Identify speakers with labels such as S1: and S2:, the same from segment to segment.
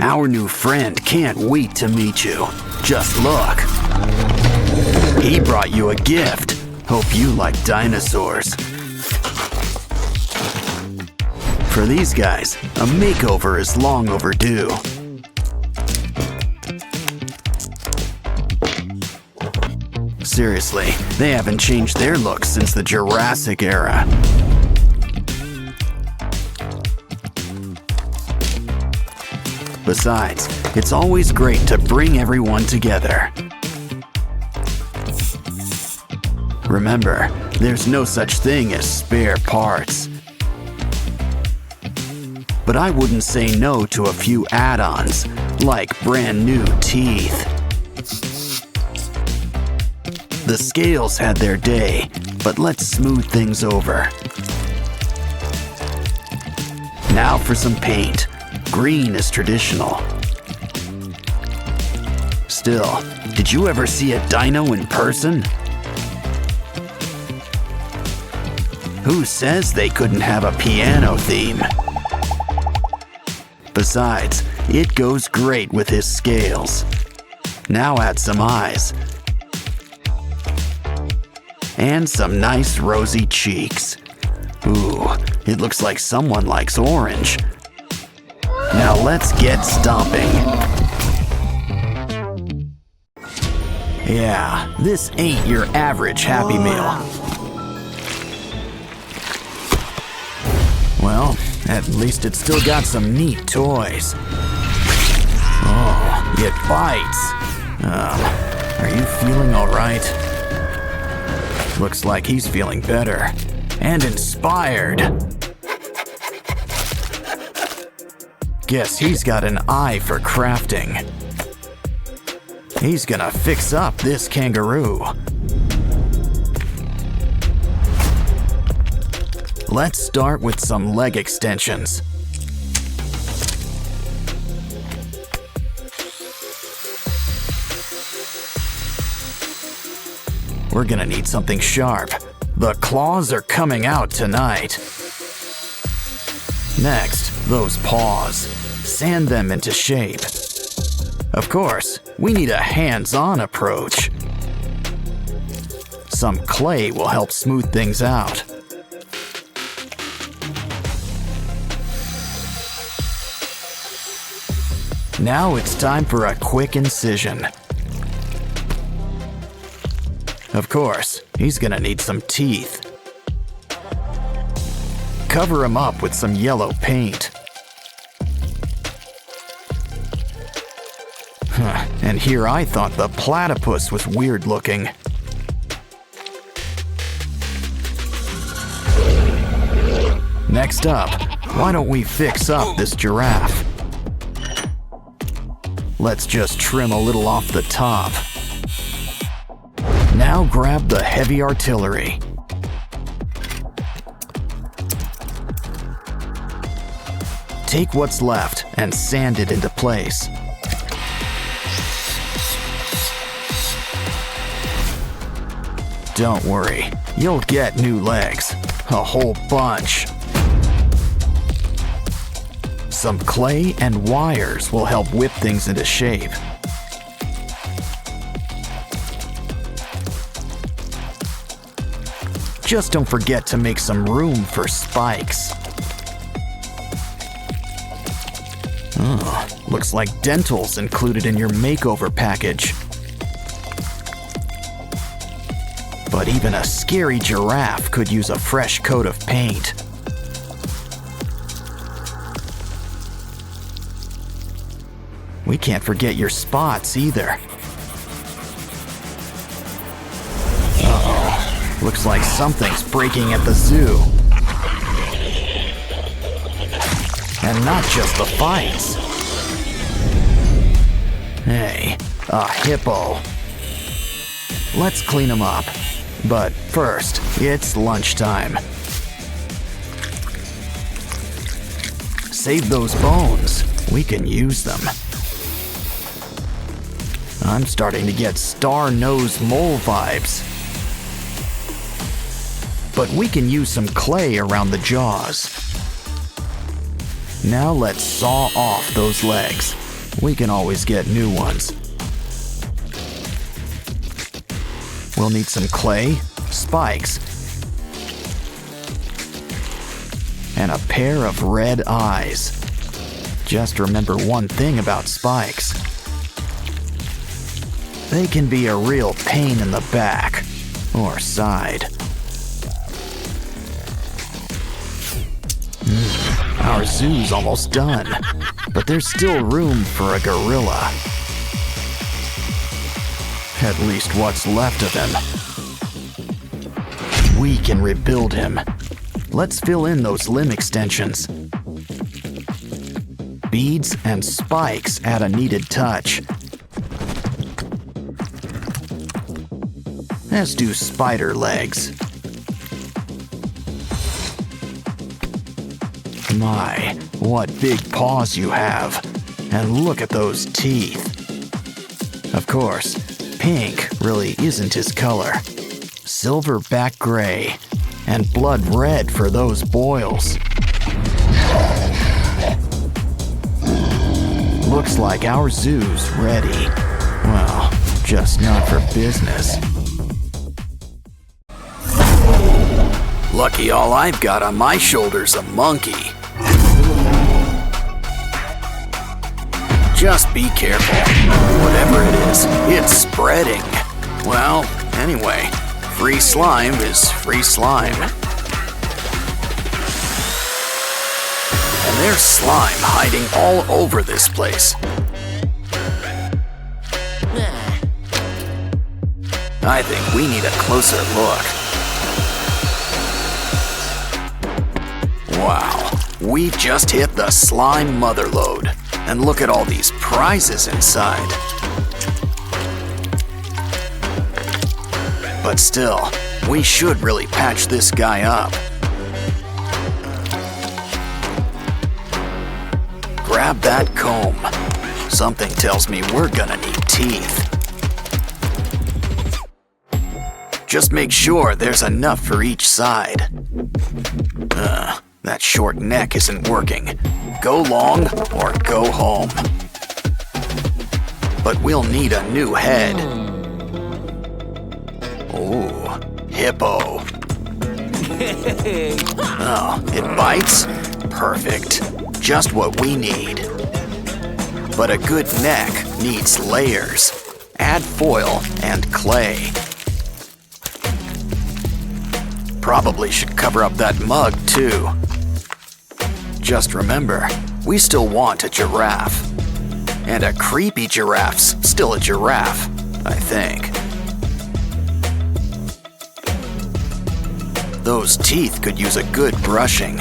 S1: Our new friend can't wait to meet you. Just look. He brought you a gift. Hope you like dinosaurs. For these guys, a makeover is long overdue. Seriously, they haven't changed their looks since the Jurassic era. Besides, it's always great to bring everyone together. Remember, there's no such thing as spare parts. But I wouldn't say no to a few add-ons, like brand new teeth. The scales had their day, but let's smooth things over. Now for some paint. Green is traditional. Still, did you ever see a dino in person? Who says they couldn't have a piano theme? Besides, it goes great with his scales. Now add some eyes. And some nice rosy cheeks. Ooh, it looks like someone likes orange. Now let's get stomping. Yeah, this ain't your average Happy Meal. Well, at least it's still got some neat toys. Oh, it bites. Are you feeling all right? Looks like he's feeling better and inspired. Guess he's got an eye for crafting. He's gonna fix up this kangaroo. Let's start with some leg extensions. We're gonna need something sharp. The claws are coming out tonight. Next, those paws. Sand them into shape. Of course, we need a hands-on approach. Some clay will help smooth things out. Now it's time for a quick incision. Of course, he's gonna need some teeth. Cover him up with some yellow paint. And here I thought the platypus was weird looking. Next up, why don't we fix up this giraffe? Let's just trim a little off the top. Now grab the heavy artillery. Take what's left and sand it into place. Don't worry, you'll get new legs. A whole bunch. Some clay and wires will help whip things into shape. Just don't forget to make some room for spikes. Oh, looks like dental's included in your makeover package. But even a scary giraffe could use a fresh coat of paint. We can't forget your spots either. Uh-oh, looks like something's breaking at the zoo. And not just the fights. Hey, a hippo. Let's clean him up. But first, it's lunchtime. Save those bones. We can use them. I'm starting to get star-nosed mole vibes. But we can use some clay around the jaws. Now let's saw off those legs. We can always get new ones. We'll need some clay, spikes, and a pair of red eyes. Just remember one thing about spikes. They can be a real pain in the back or side. Our zoo's almost done, but there's still room for a gorilla. At least what's left of him. We can rebuild him. Let's fill in those limb extensions. Beads and spikes add a needed touch. As do spider legs. My, what big paws you have. And look at those teeth. Of course, pink really isn't his color. Silverback gray and blood red for those boils. Looks like our zoo's ready. Well, just not for business. Lucky all I've got on my shoulder's a monkey. Just be careful. Whatever it is, it's spreading. Well, anyway, free slime is free slime. And there's slime hiding all over this place. I think we need a closer look. Wow, we've just hit the slime motherlode. And look at all these prizes inside. But still, we should really patch this guy up. Grab that comb. Something tells me we're gonna need teeth. Just make sure there's enough for each side. That short neck isn't working. Go long or go home. But we'll need a new head. Ooh, hippo. Oh, it bites? Perfect. Just what we need. But a good neck needs layers. Add foil and clay. Probably should cover up that mug too. Just remember, we still want a giraffe. And a creepy giraffe's still a giraffe, I think. Those teeth could use a good brushing.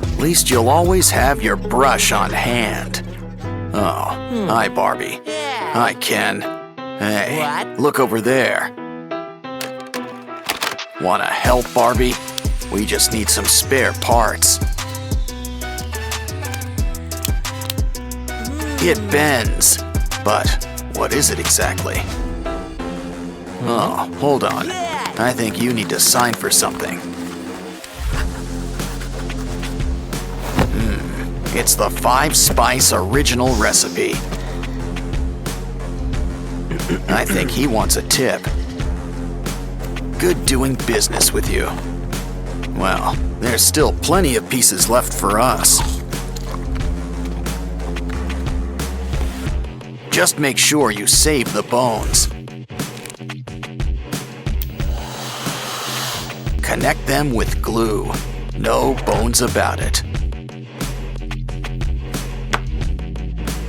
S1: At least you'll always have your brush on hand. Oh, hi Barbie. Hi Ken. Hey, what? Look over there. Wanna help, Barbie? We just need some spare parts. It bends, but what is it exactly? Oh, hold on. I think you need to sign for something. It's the 5-spice original recipe. I think he wants a tip. Good doing business with you. Well, there's still plenty of pieces left for us. Just make sure you save the bones. Connect them with glue. No bones about it.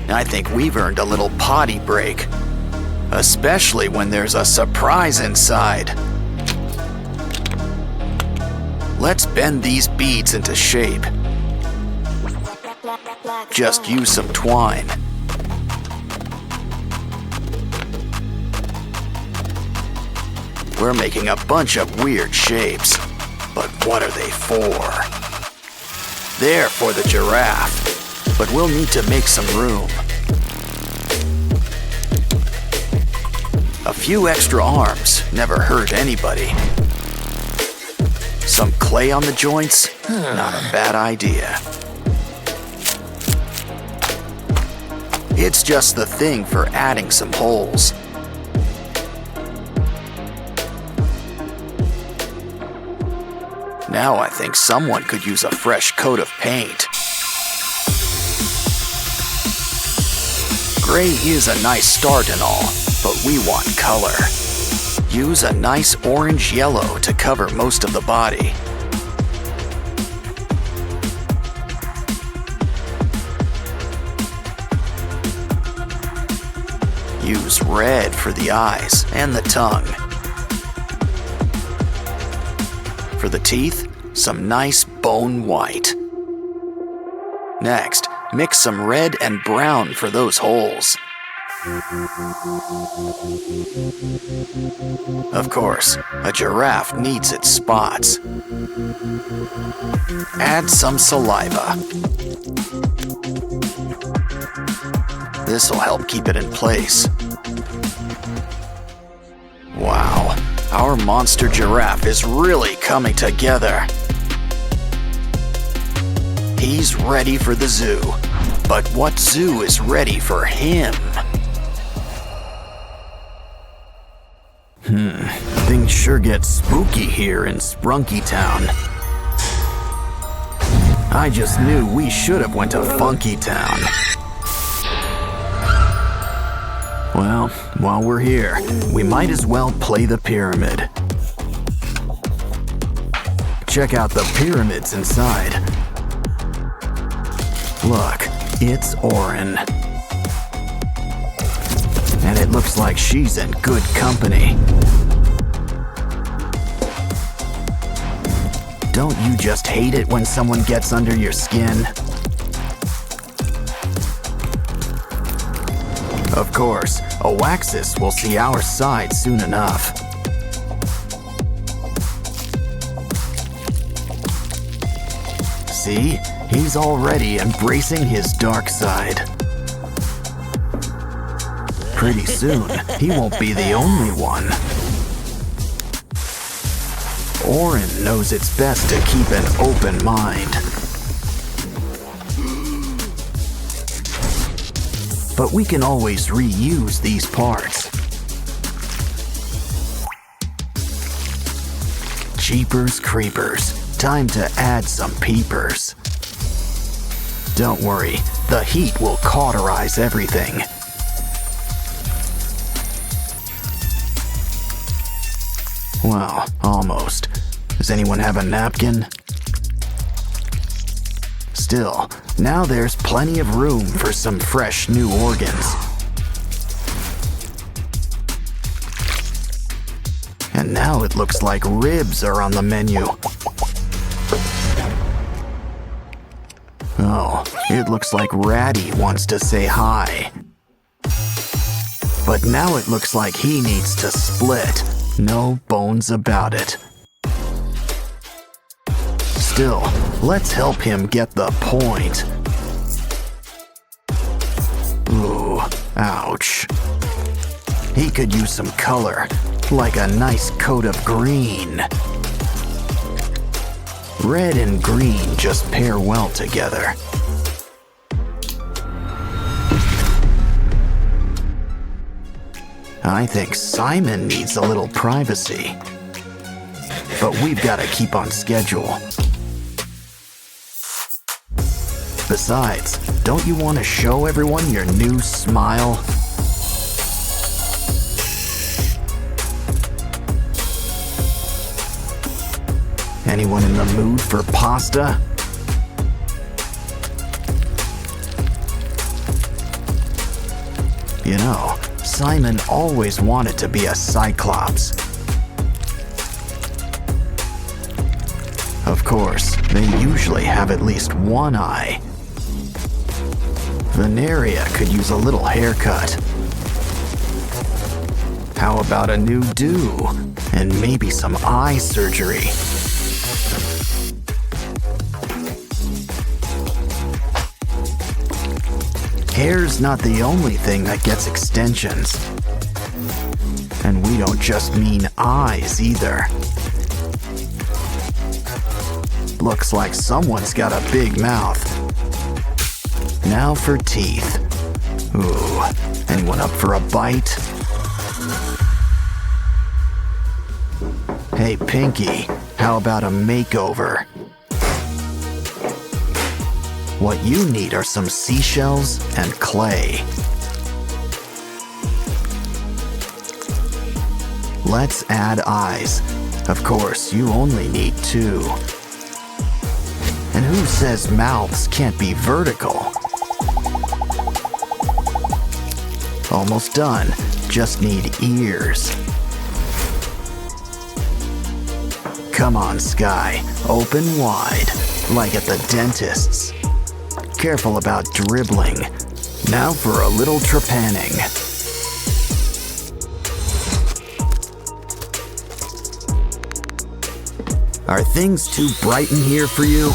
S1: I think we've earned a little potty break. Especially when there's a surprise inside. Let's bend these beads into shape. Just use some twine. We're making a bunch of weird shapes, but what are they for? They're for the giraffe, but we'll need to make some room. A few extra arms never hurt anybody. Some clay on the joints? Not a bad idea. It's just the thing for adding some holes. Now I think someone could use a fresh coat of paint. Gray is a nice start and all, but we want color. Use a nice orange-yellow to cover most of the body. Use red for the eyes and the tongue. For the teeth, some nice bone white. Next, mix some red and brown for those holes. Of course, a giraffe needs its spots. Add some saliva. This'll help keep it in place. Wow, our monster giraffe is really coming together. He's ready for the zoo, but what zoo is ready for him? Things sure get spooky here in Sprunky Town. I just knew we should have went to Funky Town. Well, while we're here, we might as well play the pyramid. Check out the pyramids inside. Look, it's Orin. And it looks like she's in good company. Don't you just hate it when someone gets under your skin? Of course, Oaxis will see our side soon enough. See? He's already embracing his dark side. Pretty soon, he won't be the only one. Orin knows it's best to keep an open mind. But we can always reuse these parts. Jeepers creepers, time to add some peepers. Don't worry, the heat will cauterize everything. Well, almost. Does anyone have a napkin? Still, now there's plenty of room for some fresh new organs. And now it looks like ribs are on the menu. Oh, it looks like Ratty wants to say hi. But now it looks like he needs to split. No bones about it. Still, let's help him get the point. Ooh, ouch. He could use some color, like a nice coat of green. Red and green just pair well together. I think Simon needs a little privacy. But we've got to keep on schedule. Besides, don't you want to show everyone your new smile? Anyone in the mood for pasta? You know, Simon always wanted to be a Cyclops. Of course, they usually have at least one eye. Veneria could use a little haircut. How about a new do? And maybe some eye surgery. Hair's not the only thing that gets extensions. And we don't just mean eyes either. Looks like someone's got a big mouth. Now for teeth. Ooh, anyone up for a bite? Hey, Pinky, how about a makeover? What you need are some seashells and clay. Let's add eyes. Of course, you only need 2. And who says mouths can't be vertical? Almost done. Just need ears. Come on, Sky. Open wide, like at the dentist's. Careful about dribbling. Now for a little trepanning. Are things too bright in here for you?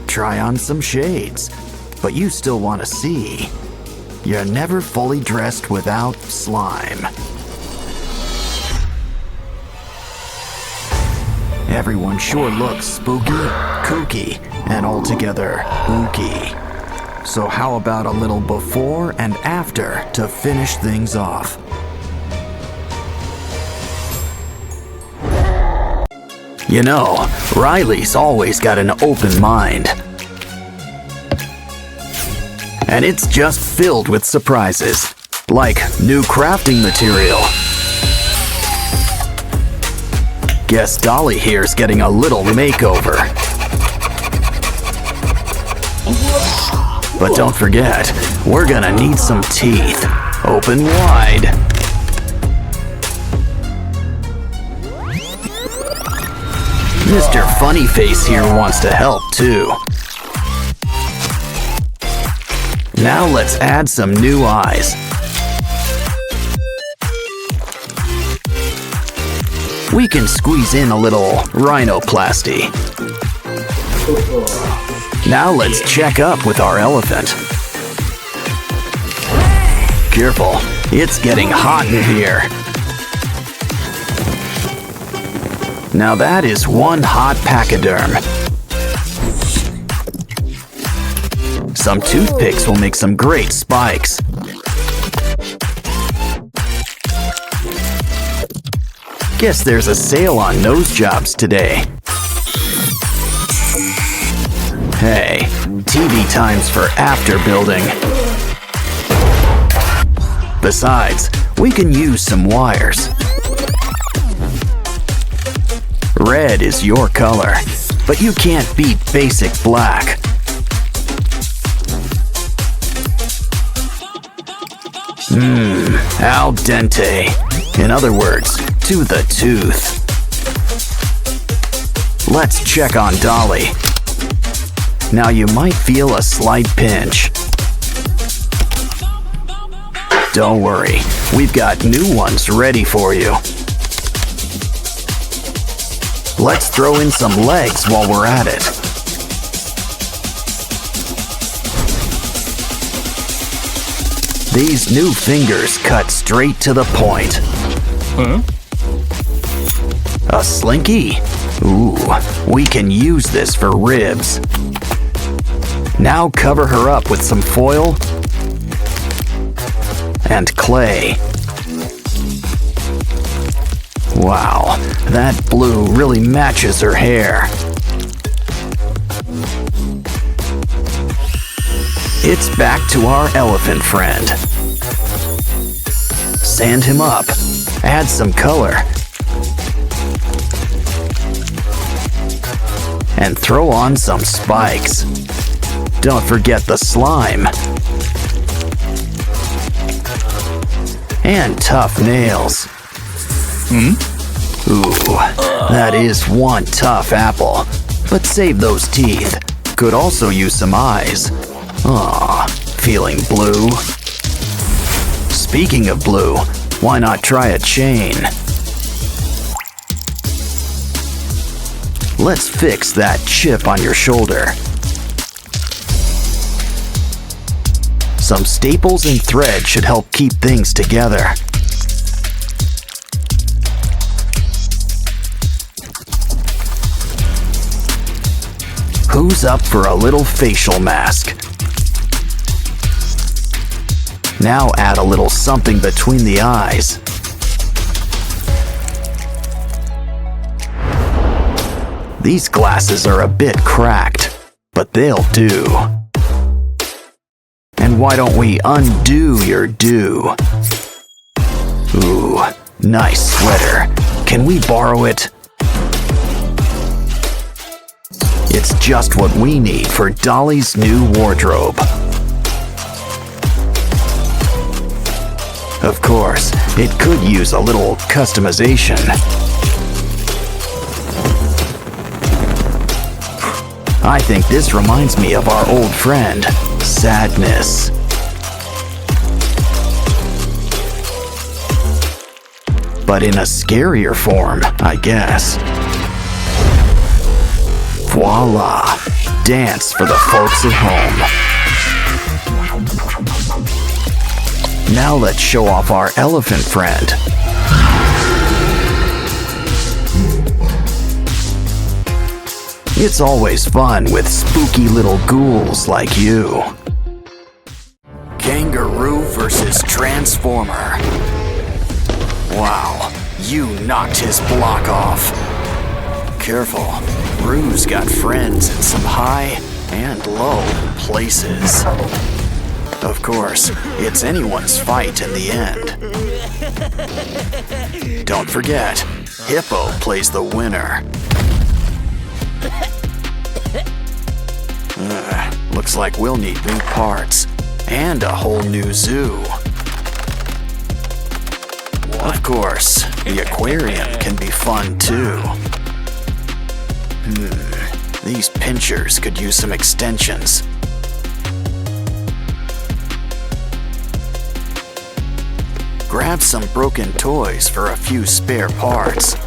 S1: Try on some shades, but you still want to see. You're never fully dressed without slime. Everyone sure looks spooky, kooky, and altogether ooky. So how about a little before and after to finish things off? You know, Riley's always got an open mind. And it's just filled with surprises, like new crafting material. Guess Dolly here's getting a little makeover. But don't forget, we're gonna need some teeth. Open wide. Mr. Funnyface here wants to help too. Now let's add some new eyes. We can squeeze in a little rhinoplasty. Now let's check up with our elephant. Careful, it's getting hot in here. Now that is one hot pachyderm. Some toothpicks will make some great spikes. Guess there's a sale on nose jobs today. Hey, TV times for after building. Besides, we can use some wires. Red is your color, but you can't beat basic black. Al dente. In other words, to the tooth. Let's check on Dolly. Now you might feel a slight pinch. Don't worry, we've got new ones ready for you. Let's throw in some legs while we're at it. These new fingers cut straight to the point. A slinky? Ooh, we can use this for ribs. Now cover her up with some foil and clay. Wow, that blue really matches her hair. It's back to our elephant friend. Sand him up, add some color, and throw on some spikes. Don't forget the slime. And tough nails. Ooh, that is one tough apple. But save those teeth. Could also use some eyes. Aw, feeling blue? Speaking of blue, why not try a chain? Let's fix that chip on your shoulder. Some staples and thread should help keep things together. Who's up for a little facial mask? Now add a little something between the eyes. These glasses are a bit cracked, but they'll do. And why don't we undo your do? Ooh, nice sweater. Can we borrow it? It's just what we need for Dolly's new wardrobe. Of course, it could use a little customization. I think this reminds me of our old friend, Sadness. But in a scarier form, I guess. Voila! Dance for the folks at home. Now let's show off our elephant friend. It's always fun with spooky little ghouls like you. Kangaroo versus Transformer. Wow, you knocked his block off. Careful, Roo's got friends in some high and low places. Of course, it's anyone's fight in the end. Don't forget, Hippo plays the winner. Looks like we'll need new parts and a whole new zoo. Of course, the aquarium can be fun too. These pinchers could use some extensions. Grab some broken toys for a few spare parts.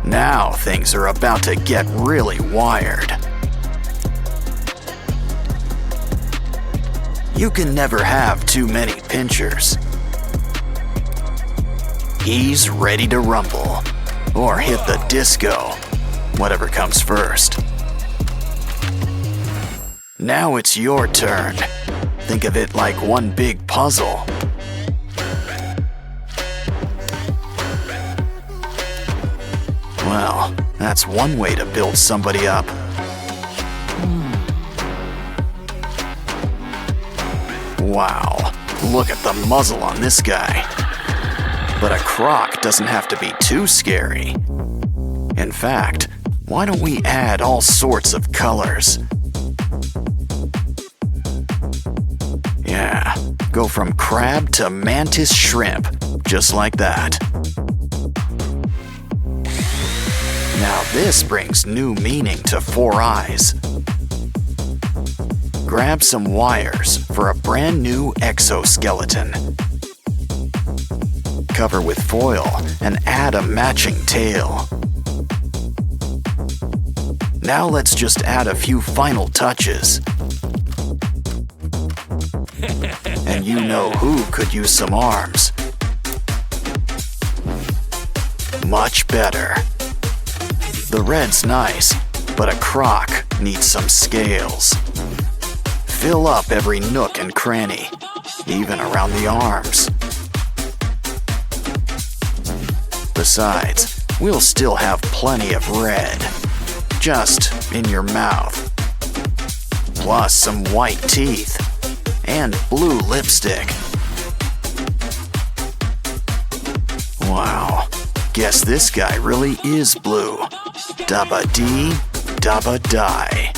S1: Now things are about to get really wired. You can never have too many pinchers. He's ready to rumble, or hit the disco, whatever comes first. Now it's your turn. Think of it like one big puzzle. Well, that's one way to build somebody up. Wow, look at the muzzle on this guy. But a croc doesn't have to be too scary. In fact, why don't we add all sorts of colors? Yeah, go from crab to mantis shrimp, just like that. Now this brings new meaning to Four Eyes. Grab some wires for a brand new exoskeleton. Cover with foil and add a matching tail. Now let's just add a few final touches. And you know who could use some arms. Much better. The red's nice, but a croc needs some scales. Fill up every nook and cranny, even around the arms. Besides, we'll still have plenty of red, just in your mouth. Plus some white teeth and blue lipstick. Wow, guess this guy really is blue. Dabba dee, dabba die.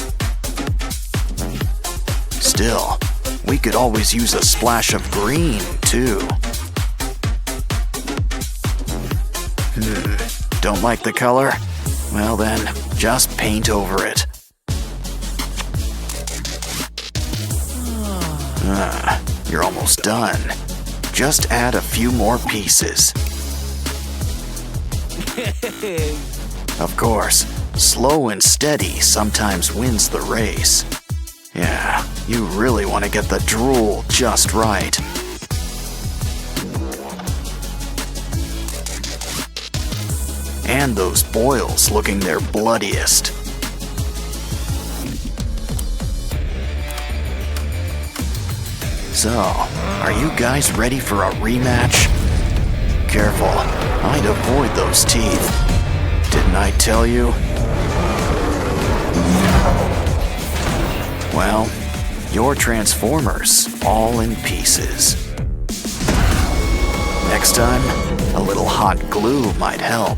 S1: Still, we could always use a splash of green, too. Don't like the color? Well then, just paint over it. You're almost done. Just add a few more pieces. Of course, slow and steady sometimes wins the race. Yeah, you really want to get the drool just right. And those boils looking their bloodiest. So, are you guys ready for a rematch? Careful, I'd avoid those teeth. Didn't I tell you? Well, your Transformers all in pieces. Next time, a little hot glue might help.